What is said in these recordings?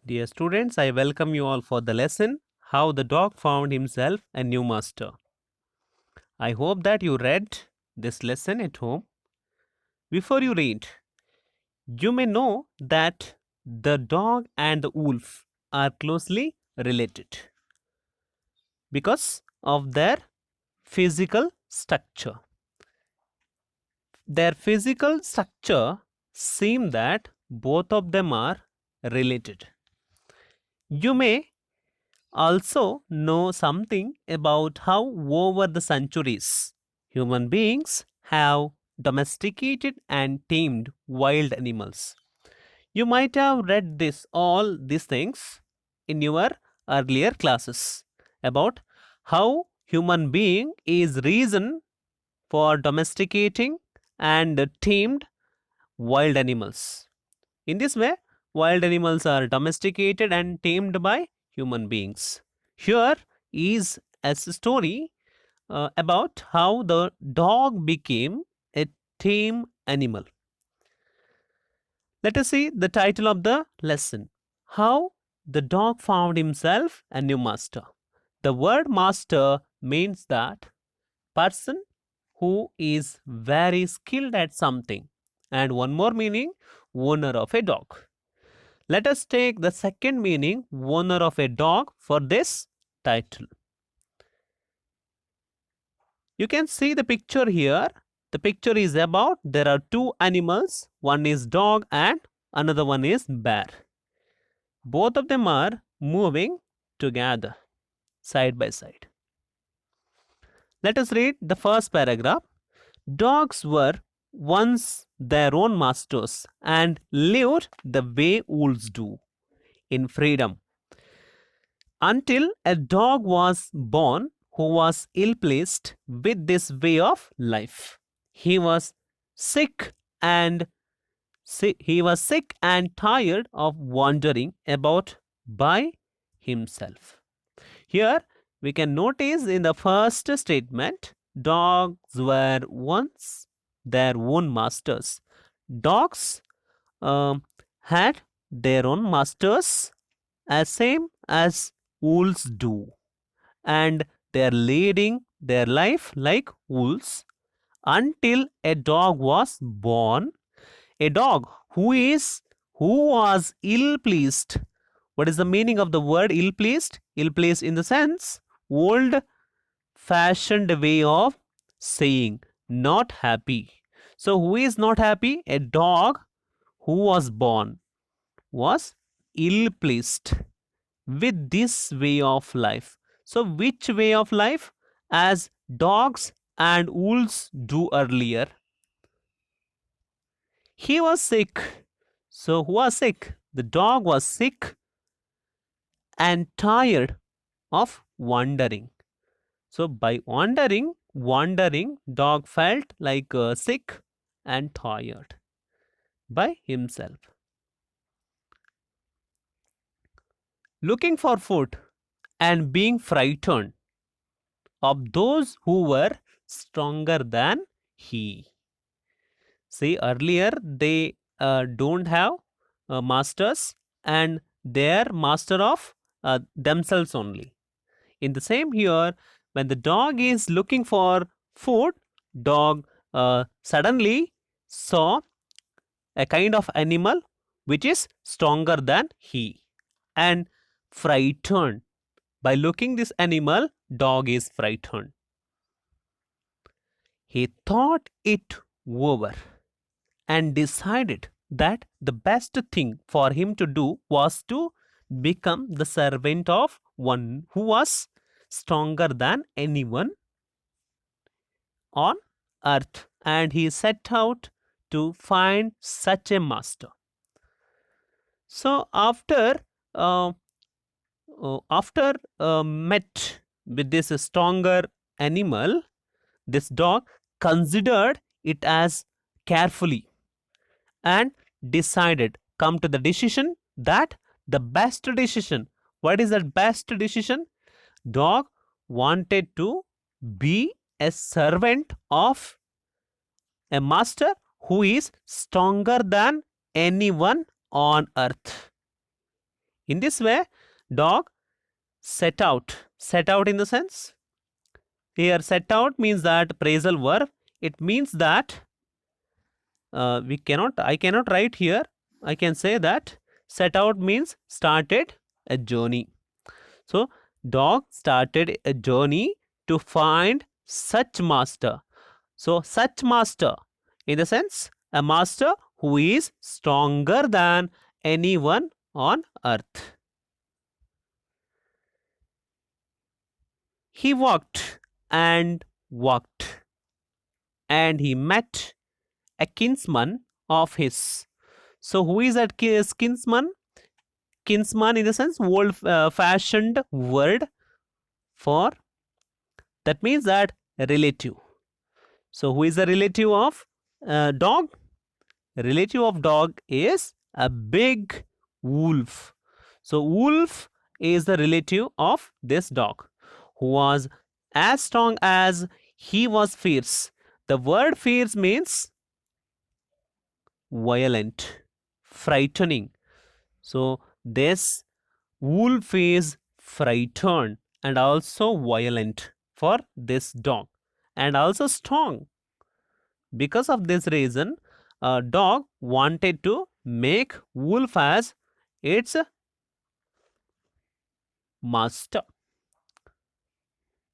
Dear students, I welcome you all for the lesson How the Dog Found Himself a New Master. I hope that you read this lesson at home. Before you read, you may know that the dog and the wolf are closely related because of their physical structure. Their physical structure seem that both of them are related. You may also know something about how, over the centuries, human beings have domesticated and tamed wild animals. You might have read all these things in your earlier classes about how human being is reason for domesticating and tamed wild animals. In this way, wild animals are domesticated and tamed by human beings. Here is a story about how the dog became a tame animal. Let us see the title of the lesson How the Dog Found Himself a New Master. The word master means that person who is very skilled at something, and one more meaning, owner of a dog. Let us take the second meaning, owner of a dog, for this title. You can see the picture here. The picture is about there are two animals, one is dog and another one is bear. Both of them are moving together, side by side. Let us read the first paragraph. Dogs were once their own masters and lived the way wolves do, in freedom. Until a dog was born who was ill pleased with this way of life. He was sick and tired of wandering about by himself. Here we can notice in the first statement, dogs were once their own masters. Dogs had their own masters as same as wolves do, and they are leading their life like wolves until a dog was born, a dog who was ill pleased. What is the meaning of the word ill pleased? Ill pleased in the sense old fashioned way of saying not happy. So who is not happy? A dog who was born was ill pleased with this way of life. So, which way of life? As dogs and wolves do earlier. He was sick. So, who was sick? The dog was sick and tired of wandering. So, by wandering, dog felt like sick and tired by himself. Looking for food and being frightened of those who were stronger than he. See, earlier they don't have masters and they are master of themselves only. In the same here, when the dog is looking for food, dog suddenly saw a kind of animal which is stronger than he and frightened. By looking this animal, dog is frightened. He thought it over and decided that the best thing for him to do was to become the servant of one who was stronger than anyone on earth, and he set out to find such a master. So uh, after met with this stronger animal, this dog considered it as carefully and decided, come to the decision that the best decision, what is that best decision? Dog wanted to be a servant of a master who is stronger than anyone on earth. In this way, dog set out. Set out in the sense, here set out means that phrasal verb. It means that I cannot write here. I can say that set out means started a journey. So dog started a journey to find such master. So such master in the sense a master who is stronger than anyone on earth. He walked and walked, and he met a kinsman of his. So who is that kinsman? Kinsman in the sense old fashioned word for, that means that relative. So who is the relative of dog? Relative of dog is a big wolf. So wolf is the relative of this dog, who was as strong as he was fierce. The word fierce means violent, frightening. So this wolf is frightened and also violent for this dog, and also strong. Because of this reason, a dog wanted to make wolf as its master.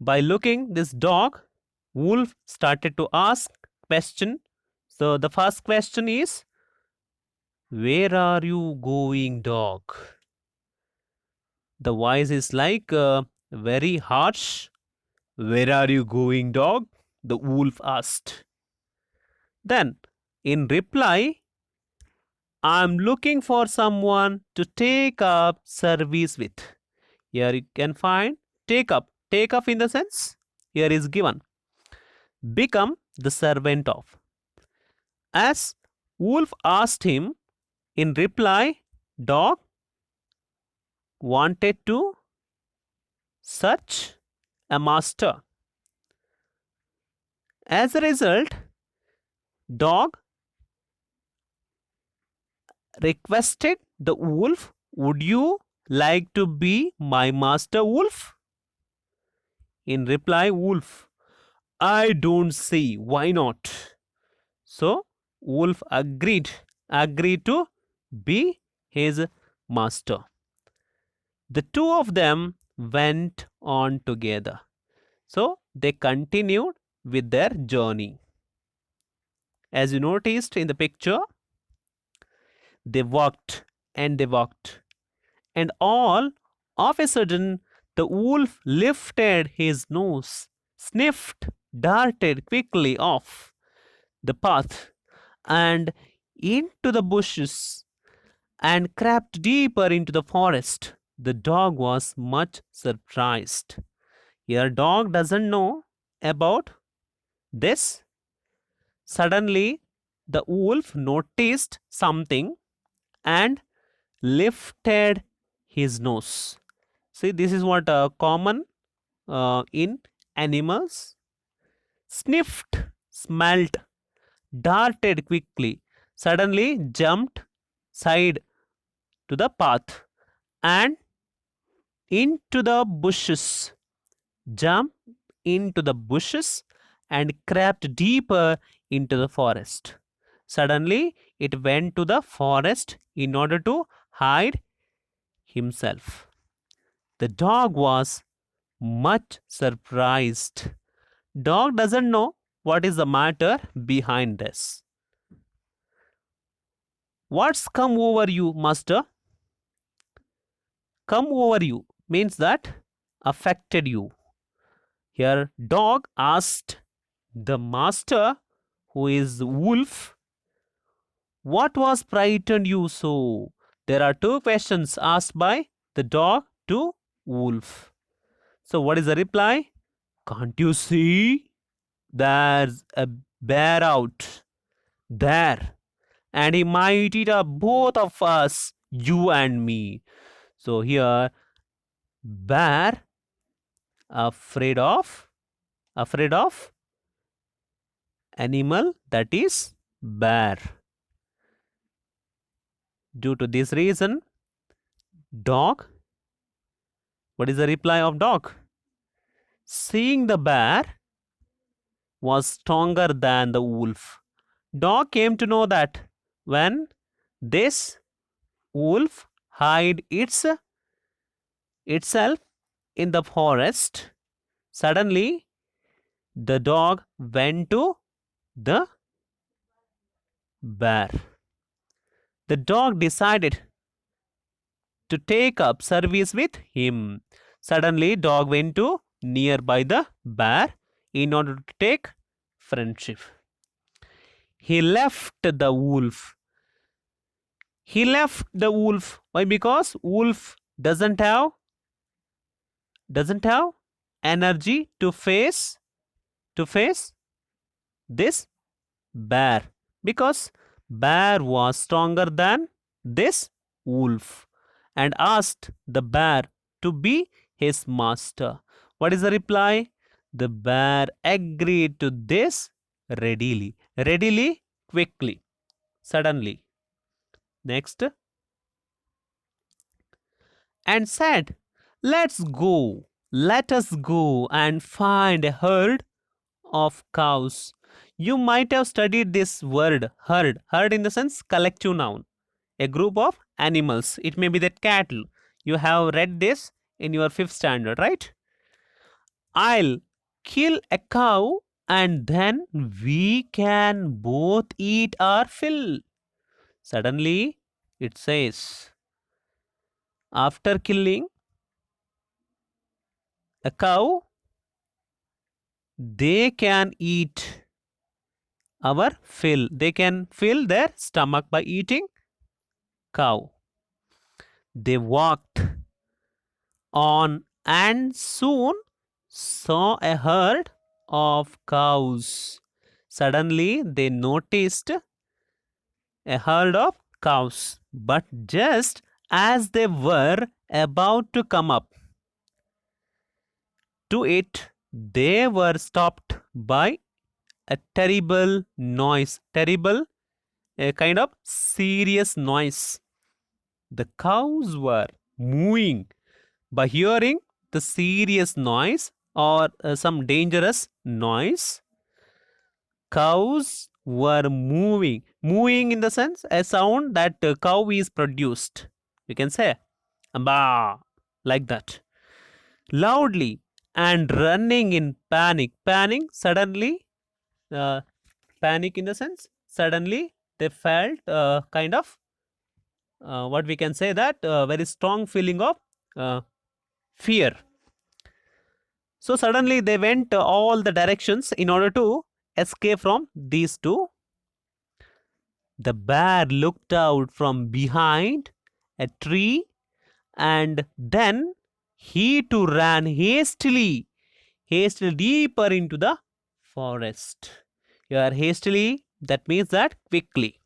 By looking this dog, wolf started to ask question. So the first question is, where are you going, dog? The voice is like very harsh. Where are you going, dog? The wolf asked. Then, in reply, I'm looking for someone to take up service with. Here you can find take up. Take up in the sense, here is given. Become the servant of. As wolf asked him, in reply, dog wanted to search a master. As a result, dog requested the wolf, would you like to be my master, wolf? In reply, wolf, I don't see why not. So wolf agreed to be his master. The two of them went on together. So they continued with their journey. As you noticed in the picture, they walked and they walked, and all of a sudden the wolf lifted his nose, sniffed, darted quickly off the path and into the bushes, and crept deeper into the forest. The dog was much surprised. Your dog doesn't know about this. Suddenly, the wolf noticed something and lifted his nose. See, this is what common in animals. Sniffed, smelt, darted quickly, suddenly jumped side to the path and into the bushes. Jumped into the bushes and crept deeper into the forest. Suddenly, it went to the forest in order to hide himself. The dog was much surprised. Dog doesn't know what is the matter behind this. What's come over you, master? Come over you means that affected you. Here, dog asked the master, who is wolf, what was frightened you so? There are two questions asked by the dog to wolf. So, what is the reply? Can't you see? There's a bear out there, and he might eat up both of us, you and me. So, here, bear afraid of animal, that is bear. Due to this reason, Dog. What is the reply of dog? Seeing the bear was stronger than the wolf. Dog came to know that when this wolf hid itself in the forest, suddenly the dog went to the bear. The dog decided to take up service with him. Suddenly, dog went to nearby the bear in order to take friendship. He left the wolf. He left the wolf. Why? Because wolf doesn't have energy to face this bear, because bear was stronger than this wolf and asked the bear to be his master. What is the reply? The bear agreed to this readily, quickly, suddenly. Next, and said, let us go and find a herd of cows. You might have studied this word herd. Herd in the sense collective noun. A group of animals. It may be that cattle. You have read this in your 5th standard, right? I'll kill a cow and then we can both eat our fill. Suddenly, it says, after killing a cow, they can eat our fill. They can fill their stomach by eating cow. They walked on and soon saw a herd of cows. Suddenly they noticed a herd of cows, but just as they were about to come up to it, they were stopped by a terrible noise. Terrible, a kind of serious noise. The cows were mooing. By hearing the serious noise or some dangerous noise, cows were moving. Moving in the sense a sound that cow is produced. You can say, "Amba," like that. Loudly and running in panic. Panic, suddenly, uh, panic in the sense, suddenly they felt kind of what we can say that very strong feeling of fear. So suddenly they went all the directions in order to escape from these two. The bear looked out from behind a tree and then he too ran hastily deeper into the forest. Here, hastily, that means that quickly.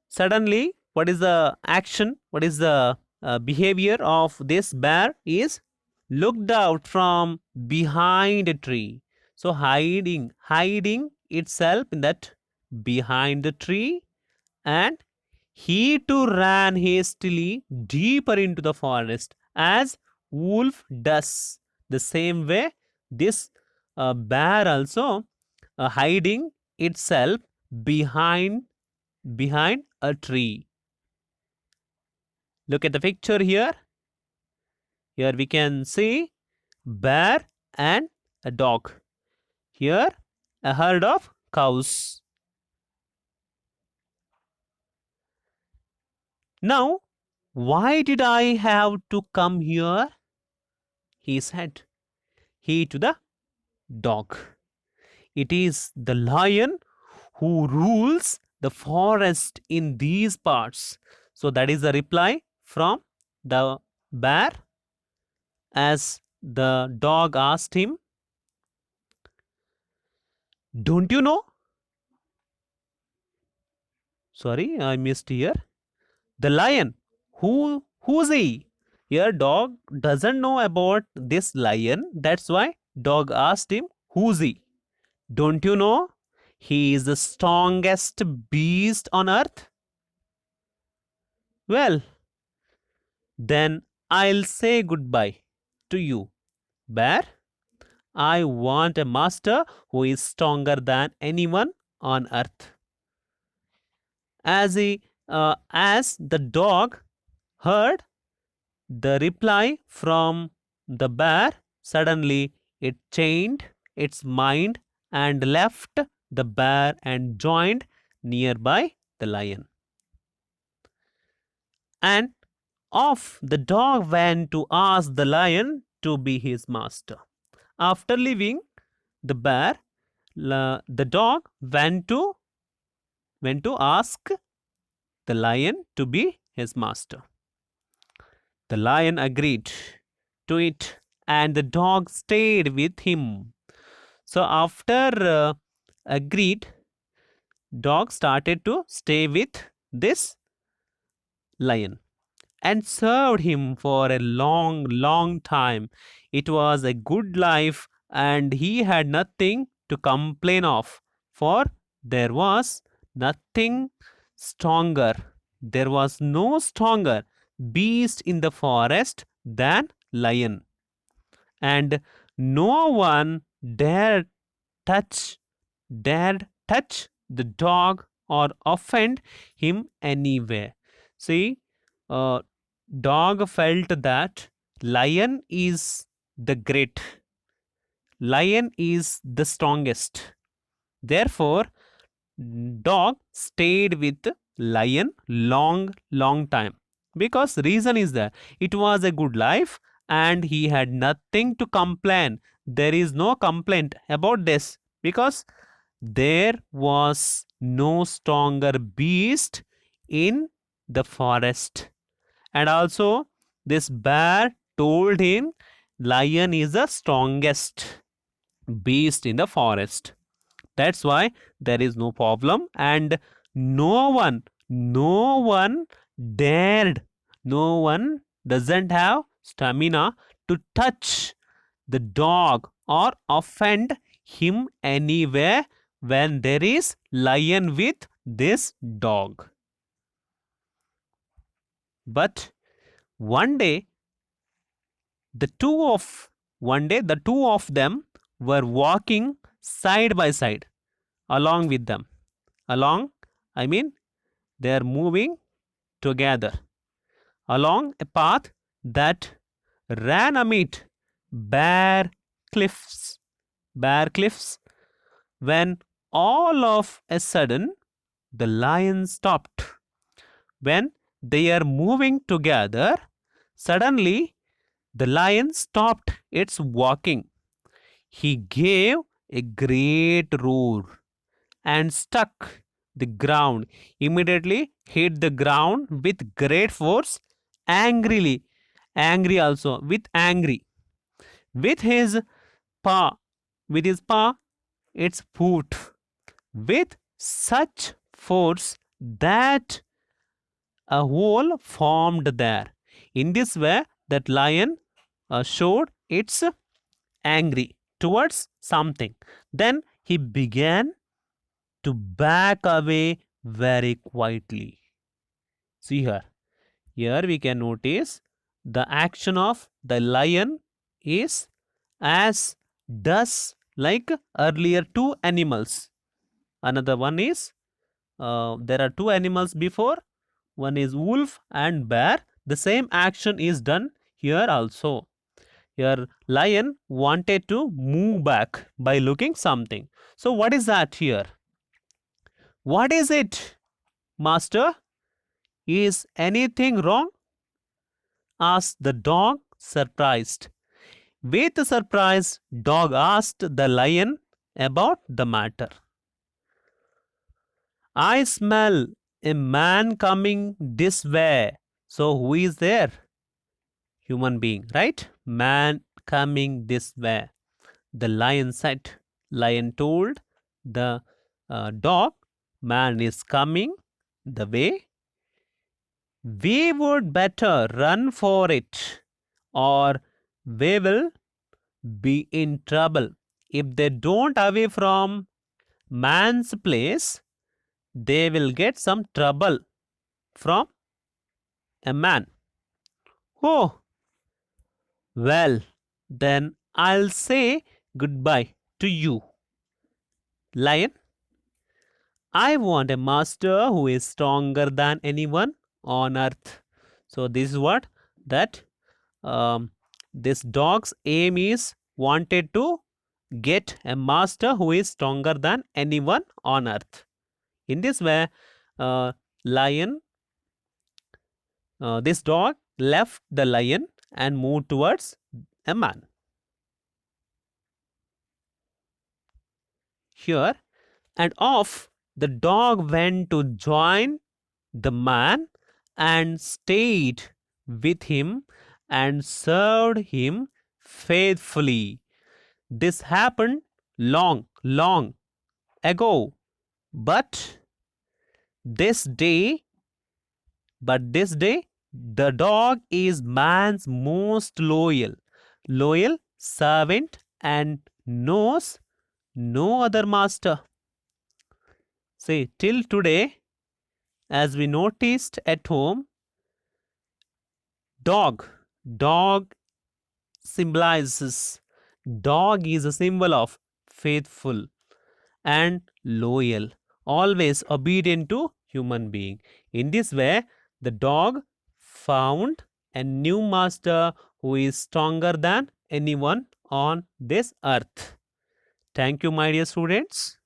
Suddenly, what is the action? What is the behavior of this bear is looked out from behind a tree. So hiding itself in that behind the tree, and he too ran hastily deeper into the forest as wolf does. The same way, this bear also hiding itself behind a tree. Look at the picture here. Here we can see bear and a dog. Here a herd of cows. Now, why did I have to come here? He said. He to the dog. It is the lion who rules the forest in these parts. So that is the reply from the bear as the dog asked him, "Don't you know?" Sorry, I missed here. The lion. Who's he? Here dog doesn't know about this lion. That's why dog asked him, "Who's he?" Don't you know? He is the strongest beast on earth. Well, then I'll say goodbye to you, bear. I want a master who is stronger than anyone on earth. As the dog heard the reply from the bear, suddenly it changed its mind and left the bear and joined nearby the lion. And off the dog went to ask the lion to be his master. After leaving the bear, the dog went to ask the lion to be his master. The lion agreed to it and the dog stayed with him. So after agreed, dog started to stay with this lion and served him for a long, long time. It was a good life and he had nothing to complain of, for there was nothing stronger. There was no stronger beast in the forest than lion, and no one touch dared touch the dog or offend him anywhere. See, uh, dog felt that lion is the great, lion is the strongest. Therefore, dog stayed with lion long, long time, because reason is that it was a good life and he had nothing to complain. There is no complaint about this because there was no stronger beast in the forest. And also, this bear told him lion is the strongest beast in the forest. That's why there is no problem, and no one dared, no one doesn't have stamina to touch the dog or offend him anywhere when there is lion with this dog. But one day the two of the two of them were walking side by side along with them. Along, I mean, they are moving together along a path that ran amid bare cliffs. Bare cliffs. When all of a sudden the lion stopped. When they are moving together, suddenly the lion stopped its walking. He gave a great roar and struck the ground, immediately hit the ground with great force, angrily, angry also, with his paw, its foot, with such force that a hole formed there. In this way, that lion showed its angry towards something. Then he began to back away very quietly. See here. Here we can notice the action of the lion is as does like earlier two animals. Another one is there are two animals before. One is wolf and bear. The same action is done here also. Here lion wanted to move back by looking something. So what is that here? What is it, master? Is anything wrong? Asked the dog, surprised. With surprise, dog asked the lion about the matter. I smell a man coming this way. So who is there? Human being, right? Man coming this way. The lion said. Lion told the dog, man is coming the way. We would better run for it, or we will be in trouble. If they don't away from man's place, they will get some trouble from a man. Oh, well, then I'll say goodbye to you, lion. I want a master who is stronger than anyone on earth. So, this is what that um, this dog's aim is wanted to get a master who is stronger than anyone on earth. In this way, uh, lion, this dog left the lion and moved towards a man. Here and off, the dog went to join the man and stayed with him and served him faithfully. This happened long, long ago, but this day, this day, the dog is man's most loyal servant and knows no other master. See, till today, as we noticed at home, dog, dog symbolizes, dog is a symbol of faithful and loyal, always obedient to human being. In this way, the dog found a new master who is stronger than anyone on this earth. Thank you, my dear students.